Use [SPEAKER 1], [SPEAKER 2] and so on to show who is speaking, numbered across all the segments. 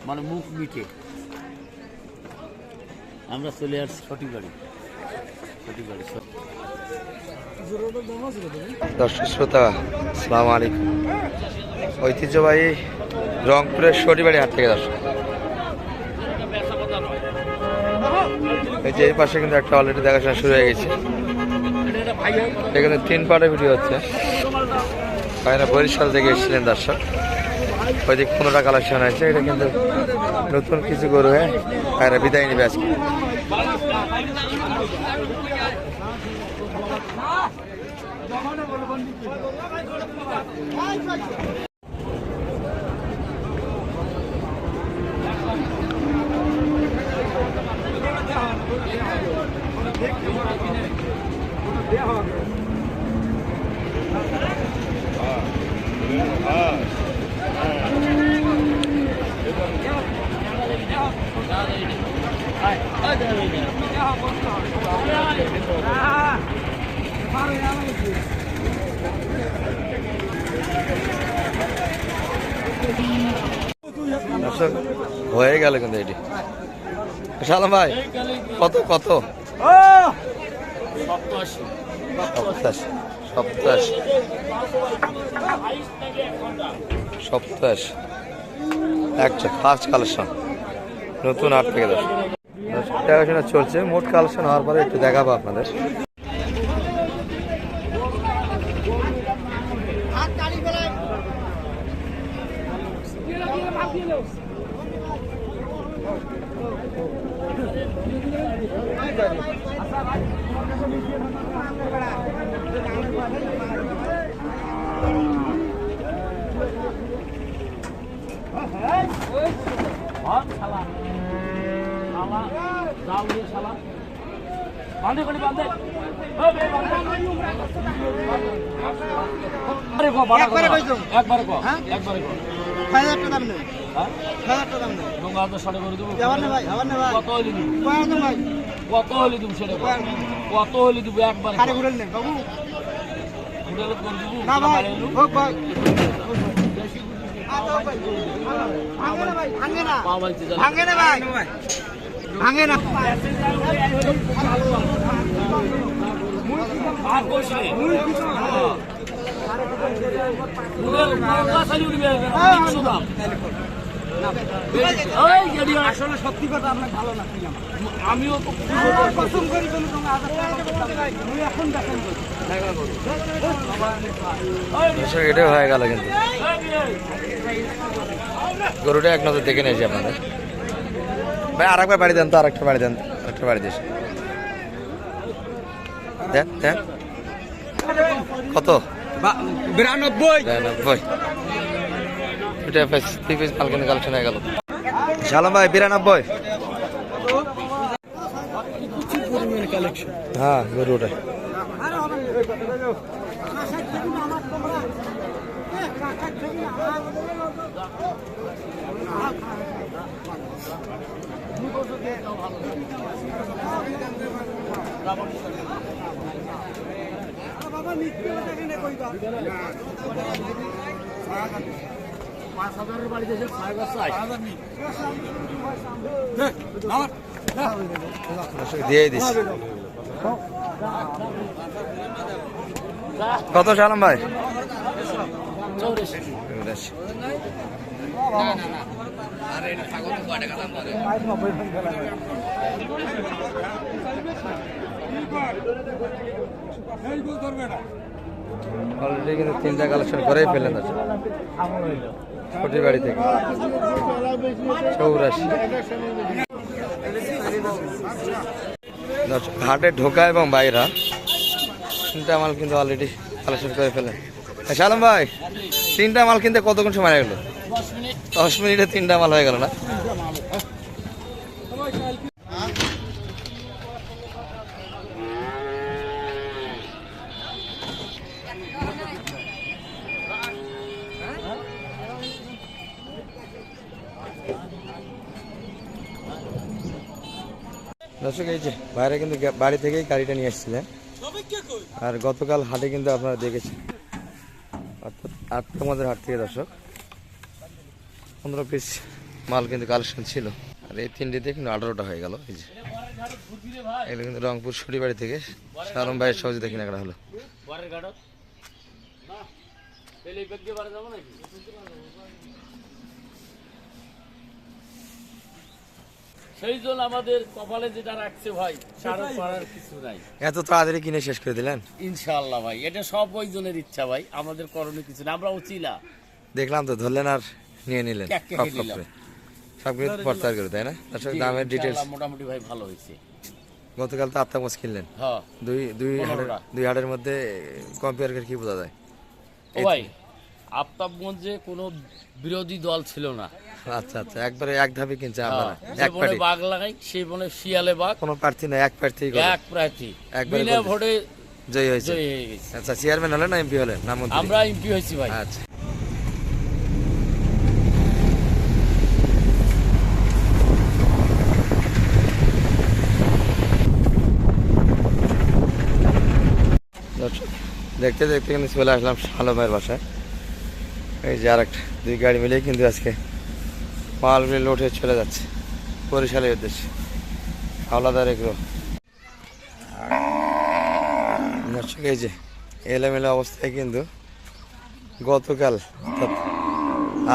[SPEAKER 1] মানে মুখ মিটে আমরা চলে আসছি সঠিক গাড়ি।
[SPEAKER 2] দর্শক শ্রোতা আসসালামু আলাইকুম। ঐতিহ্যবাহী রংপুরের সরিবাড়ি হাট থেকে দর্শক, এই যে এই পাশে কিন্তু একটা অলরেডি দেখাশোনা শুরু হয়ে গেছে। এখানে 3 পার্টের ভিডিও হচ্ছে। ভাইরা বরিশাল থেকে এসেছিলেন দর্শক, ওইদিকে 15টা কালেকশন হয়েছে। এটা কিন্তু নতুন কিছু গরু হয়ে ভাইরা বিদায় নিবে আজকে। হয়ে গেল কিন্তু এটি সালাম ভাই, কত কত 87 একটা ফার্স্ট কালেকশন নতুন হাট থেকে দেখাশোনা চলছে। মোট কালেকশন হওয়ার পরে একটু দেখাবো আপনাদের।
[SPEAKER 1] কত হলে দিব সেটা কত হলে দিব একবার
[SPEAKER 3] ভাঙে না আসলে সত্যি কথা আপনার ভালো লাগছিল। আমিও পছন্দ করি এখন দেখেন
[SPEAKER 2] এটাই হয়ে গেল কিন্তু গরুটা এক নজর দেখে নিয়েছি আপনাদের। ভাই আর একবার বাড়ি দেন তো, আরেকটা বাড়ি দেন, একটা বাড়ি দিস দেন দেন। কত 92 এটা পিস মাল কিন্তু কালেকশন হয়ে গেল। সালাম ভাই 92। হ্যাঁ গরুটা দিয়ে দিস। কত সালাম ভাই? 84। অলরেডি কিন্তু 3টা কালেকশন করেই ফেলেন ছোটি বাড়ি থেকে 84। হাটে ঢোকা এবং বাইরা 3টা মাল কিন্তু অলরেডি কালেকশন করে ফেলেন। সালাম ভাই 3টা মাল কিনতে কতক্ষণ সময় গেল? 10 মিনিটে 3টা মাল হয়ে গেল না? দর্শক এই যে বাইরে কিন্তু বাড়ি থেকেই গাড়িটা নিয়ে এসেছিলেন, আর গতকাল হাটে কিন্তু আপনারা দেখেছেন অর্থাৎ 8 হাট থেকে দর্শক 15 পিস মাল কিন্তু কালেকশন ছিল। আর এই তিনটিতে কিন্তু 18টা হয়ে গেল। এই যে এগুলো কিন্তু রংপুর শরিবাড়ি থেকে শালম ভাইয়ের সহজে দেখি না করা হলো।
[SPEAKER 1] সেই জন্য আমাদের কপালে যেটা রাখছে ভাই সারও পারার কিছু নাই।
[SPEAKER 2] এত তাড়াতাড়ি কিনে শেষ করে দিলেন?
[SPEAKER 1] ইনশাআল্লাহ ভাই, এটা সব ওই জনের ইচ্ছা ভাই, আমাদের করণীয় কিছু না। আমরা উচিলা
[SPEAKER 2] দেখলাম তো, ধরলেন আর নিয়ে নিলেন সবগুলো প্রচার করে, তাই না? আসলে দামের ডিটেলস
[SPEAKER 1] মোটামুটি ভাই ভালো হয়েছে।
[SPEAKER 2] গতকাল তো আত্মামোজ কিনলেন,
[SPEAKER 1] হ্যাঁ
[SPEAKER 2] দুই হাটের মধ্যে কম্পেয়ার করে কি বোঝা যায়?
[SPEAKER 1] ও ভাই আফতাবগঞ্জে কোনো বিরোধী দল ছিল না।
[SPEAKER 2] আচ্ছা আচ্ছা, একবারে এক ধাপে কিনছে আপনারা? এক
[SPEAKER 1] বনে বাঘ লাগাই, সেই বনে শিয়ালে বাঘ।
[SPEAKER 2] কোনো প্রার্থী না, এক প্রার্থী,
[SPEAKER 1] এক প্রার্থী বিনা ভোটে
[SPEAKER 2] জয়ী হয়েছে। আচ্ছা, চেয়ারম্যান হলেন না এমপি হলেন? না মন্ত্রী?
[SPEAKER 1] আমরা এমপি হয়েছি ভাই।
[SPEAKER 2] আচ্ছা, দেখতে দেখতে কিন্তু চলে আসলাম শালম ভাইয়ের বাসায়। এই যে আর একটা দুই গাড়ি মিলেই কিন্তু আজকে মালগুলি লোড হয়ে চলে যাচ্ছে বরিশালের উদ্দেশ্যে। হাওলাদার এগুলো দর্শক, এই যে এলোমেলো অবস্থায় কিন্তু গতকাল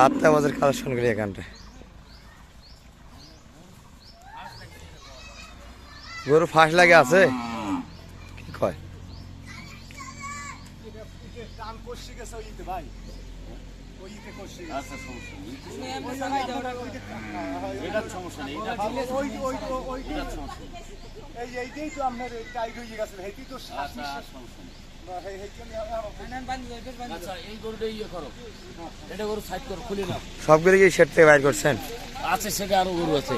[SPEAKER 2] 8টা বাজার কালেকশন করি এখানটায়। গরু ফাঁস লাগে আছে কি কয়? সবগুলি কি সেট থেকে বাইর করছেন?
[SPEAKER 1] আছে সেটা আরো গরু আছে।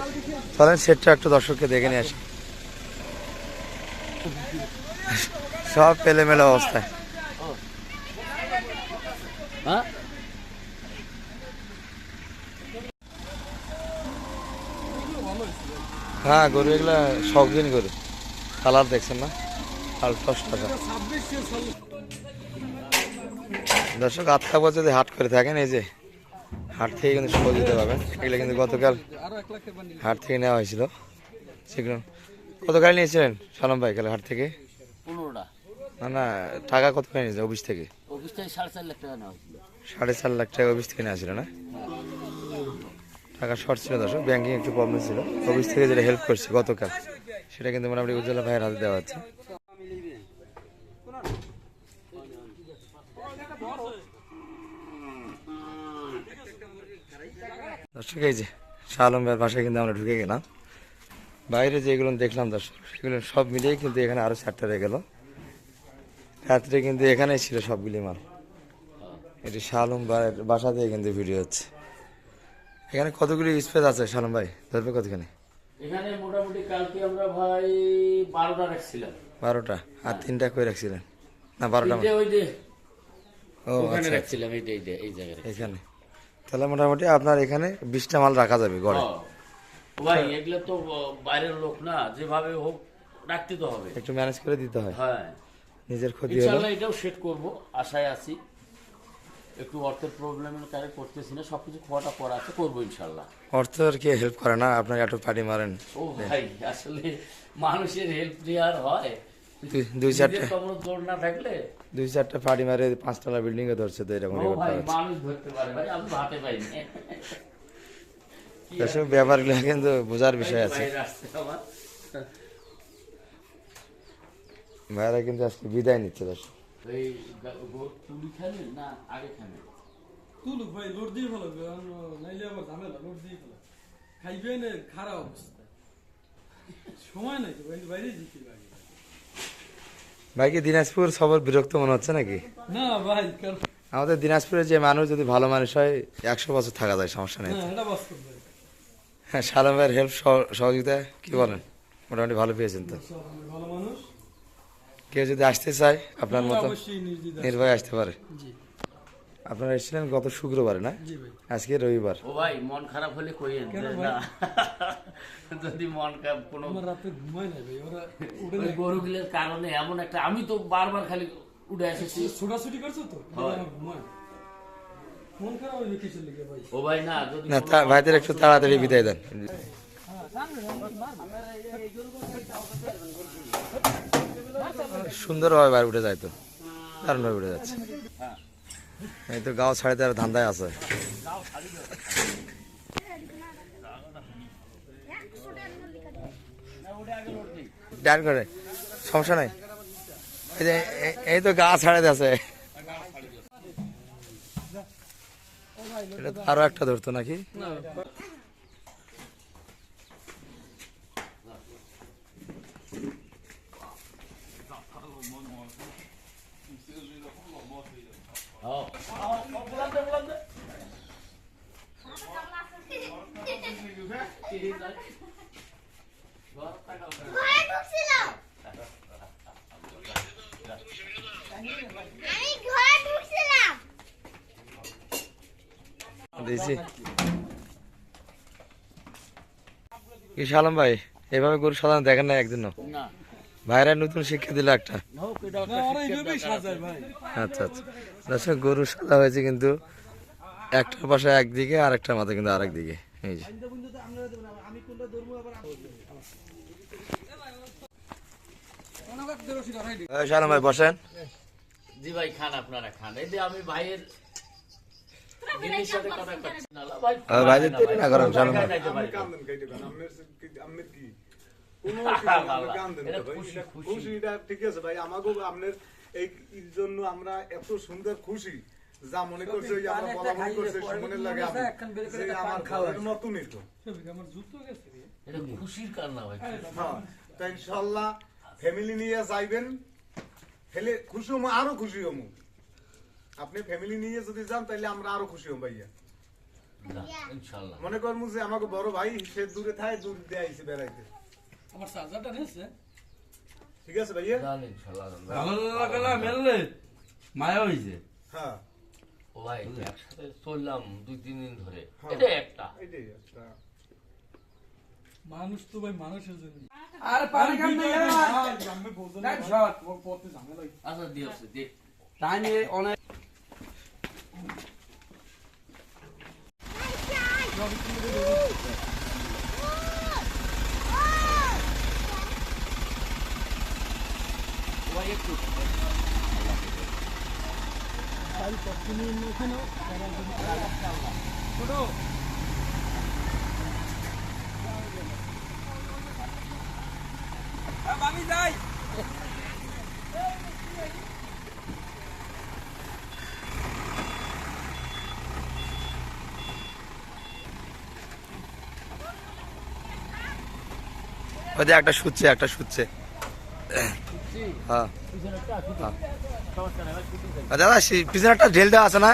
[SPEAKER 2] চলেন সেটটা একটু দর্শককে দেখে নিয়ে আসি। সব এলোমেলো অবস্থায়।
[SPEAKER 1] হ্যাঁ
[SPEAKER 2] হ্যাঁ, গরু এগুলা শৌখিন গরু। কালার দেখছেন না? আলট্রাস টাকা দর্শক, 8টা বছর যদি হাট করে থাকেন, এই যে হাট থেকে কিন্তু সহজ দিতে পারবেন। এগুলো কিন্তু গতকাল হাট থেকে নেওয়া হয়েছিল। সেগুলো কত গাড়ি নিয়েছিলেন শালম ভাই কাল হাট থেকে?
[SPEAKER 1] 15টা।
[SPEAKER 2] না না, টাকা কত করে নিয়েছে অফিস থেকে?
[SPEAKER 1] অফিস থেকে 4.5 লাখ টাকা নেওয়া হয়েছিল।
[SPEAKER 2] 4.5 লাখ টাকা অফিস থেকে নিয়েছিল না? টাকা শর্ট ছিল দর্শক, ব্যাংকিং একটু প্রবলেম ছিল। অফিস থেকে যেটা হেল্প করছে গতকাল, সেটা কিন্তু মোটামুটি উজ্জ্বলা ভাইয়ের হাতে দেওয়া হচ্ছে। দর্শক, এই যে শালম ভাইয়ের বাসায় কিন্তু আমরা ঢুকে গেলাম। বাইরে যেগুলো দেখলাম দর্শক, সেগুলো সব মিলিয়েই কিন্তু এখানে আরো 4টা রয়ে গেল। রাত্রে কিন্তু এখানেই ছিল সবগুলি মাল। এটি শালম ভাইয়ের বাসা থেকে কিন্তু ভিডিও হচ্ছে। এখানে কতগুলি স্পেস আছে শালম ভাই, ধরবে কতখানি?
[SPEAKER 1] এখানে মোটামুটি কালকে আমরা ভাই 12টা রাখছিলাম।
[SPEAKER 2] 12টা? আর 3টা কই রাখছিলেন? না 12টা
[SPEAKER 1] ওই যে
[SPEAKER 2] ও
[SPEAKER 1] ওখানে
[SPEAKER 2] আচ্ছা
[SPEAKER 1] রাখছিলাম, এই জায়গায়
[SPEAKER 2] এখানে। তাহলে মোটামুটি আপনার এখানে 20টা মাল রাখা যাবে গড়ে।
[SPEAKER 1] ভাই এগুলো তো বাইরের লোক না, যেভাবে হোক রাখতে তো হবে,
[SPEAKER 2] একটু ম্যানেজ করে দিতে হয়।
[SPEAKER 1] হ্যাঁ,
[SPEAKER 2] নিজের ক্ষতি হলো।
[SPEAKER 1] ইনশাআল্লাহ এটাও সেট করব, আশায় আছি। একটু অর্থের প্রবলেমের কারণে করতেছি না, সবকিছু খোয়াটা করা আছে, করবো ইনশাআল্লাহ।
[SPEAKER 2] অর্থ আর কি হেল্প করে না? আপনার একটু পার্টি মারেন।
[SPEAKER 1] ও ভাই, আসলে মানুষের হেল্প দেওয়ার হয়,
[SPEAKER 2] দুই চারটা
[SPEAKER 1] জোর না থাকলে
[SPEAKER 2] 2-4টা পার্টি মারে 5তলা বিল্ডিং এ ধরছে তো এরকম।
[SPEAKER 1] ও ভাই, মানুষ ধরতে পারে ভাই, আমি ভাতে পাইনি।
[SPEAKER 2] এসব ব্যাপারগুলো কিন্তু বোঝার বিষয় আছে। ভাইরা কিন্তু আজকে বিদায় নিচ্ছে দর্শক।
[SPEAKER 1] তুলি খালি না আগে খালি
[SPEAKER 3] তুলুক ভাই, লোড দিয়ে ফেলো, নাইলে আবার ঝামেলা, লোড দিয়ে ফেলো। খাইবে না, খারাপ অবস্থা, সময় নাই তো বাইরে যেতে লাগে।
[SPEAKER 2] ভাই কি দিনাজপুর সবার বিরক্ত মনে হচ্ছে নাকি?
[SPEAKER 3] না ভাই,
[SPEAKER 2] আমাদের দিনাজপুরে যে মানুষ যদি ভালো মানুষ হয় 100 বছর থাকা যায়, সমস্যা নেই। হ্যাঁ, শালম ভাইয়ের হেল্প সহযোগিতা কি বলেন, মোটামুটি ভালো পেয়েছেন তো?
[SPEAKER 3] ভালো মানুষ,
[SPEAKER 2] কেউ যদি আসতে চায় আপনার মতো নির্ভয় আসতে পারে। আপনারা এসেছিলেন গত শুক্রবারে না? আজকে রবিবার।
[SPEAKER 1] ও ভাই, মন খারাপ হলে কইেন না, যদি মন খারাপ কোনো
[SPEAKER 3] রাতে ঘুমায় না ভাই, ওরা
[SPEAKER 1] গরুগুলোর কারণে এমন একটা, আমি তো বারবার খালি উঠে এসেছি,
[SPEAKER 3] ছোটাছুটি করছো তো, ঘুমায়। মন খারাপ হইবে কিসের লিগে ভাই?
[SPEAKER 1] ও ভাই না যদি
[SPEAKER 2] না ভাইদের একটু তাড়াতাড়ি বিদায় দেন। সুন্দরভাবে বাইরে উঠে যায় তো, দারুণভাবে উঠে যাচ্ছে। এই তো গাঁও ছাড়িতে আর ধান্দায় আছে। ডান করে সমস্যা নাই। এই যে এই তো গা ছাড়াতে আছে। এটা তো আরো একটা ধরতো নাকি?
[SPEAKER 4] ঘরে ঢুকছিলাম। আমি ঘরে ঢুকছিলাম।
[SPEAKER 2] দিয়েছি কি সালাম ভাই, এভাবে গরু সাধারণ দেখেন না একদিনও?
[SPEAKER 1] না
[SPEAKER 2] ভাইরা নতুন শিক্ষা দিল একটা।
[SPEAKER 1] হোক এটা
[SPEAKER 3] না, ওরা এইভাবেই সাজায় ভাই।
[SPEAKER 2] আচ্ছা আচ্ছা, দর্শক গরু সাদা হয়েছে কিন্তু একটার পাশে একদিকে আর একটার মাথা কিন্তু আরেক দিকে। এই যে এই সালাম ভাই বসেন।
[SPEAKER 1] জি ভাই খান, আপনারা খান। এই যে আমি ভাইয়ের দিদির সাথে কথা করছি না ভাই।
[SPEAKER 2] ভাইদের দেরি না করেন সালাম ভাই।
[SPEAKER 1] যাইতে পারি না। এটা খুশি, খুশি।
[SPEAKER 5] খুশিটা ঠিক আছে ভাই, আমাকেও আপনার এই জন্য আমরা এত সুন্দর খুশি, যা মনে করছে ওই আমরা বলা মনে করছে মনে লাগে আমি যে আমার ঘরের মতনই তো।
[SPEAKER 3] আমার জুতো গেছে রে।
[SPEAKER 1] এটা খুশির কারণ ভাই।
[SPEAKER 5] হ্যাঁ, তো ইনশাআল্লাহ ফ্যামিলি নিয়ে যাইবেন, হেলে খুশি হমু, আরো খুশি হমু। আপনি ফ্যামিলি নিয়ে যদি যান তাহলে আমরা আরো খুশি হম ভাইয়া।
[SPEAKER 1] ইনশাআল্লাহ
[SPEAKER 5] মনে করমু যে আমাকে বড় ভাই সে দূরে থাকে, দূর দিয়ে আইছে বেড়াইতে।
[SPEAKER 3] আমার চার্জারটা নিয়েছে।
[SPEAKER 5] ঠিক আছে ভাইয়া?
[SPEAKER 1] জান ইনশাআল্লাহ।
[SPEAKER 6] ভালো লাগলা মেললে মায়া হইছে।
[SPEAKER 5] হ্যাঁ
[SPEAKER 1] ও ভাই একসাথে চললাম 2-3 দিন ধরে।
[SPEAKER 5] হ্যাঁ।
[SPEAKER 1] এটা একটা
[SPEAKER 5] এইটাই একটা।
[SPEAKER 3] মানুষ তো ভাই মানুষের জন্য।
[SPEAKER 6] আর পানি কাম নাই
[SPEAKER 3] আমি বলতে
[SPEAKER 6] টাইম শট
[SPEAKER 3] পথে ঝামেলা।
[SPEAKER 1] আচ্ছা দিয়েছে দে।
[SPEAKER 6] টাইমে অনেক
[SPEAKER 1] ভাই একটু
[SPEAKER 3] ছোট
[SPEAKER 6] আমি যাই।
[SPEAKER 2] ওই যে একটা শুচ্ছে, একটা শুচ্ছে। হ্যাঁ দাদা পিছনে একটা ঢেল দেওয়া আছে না?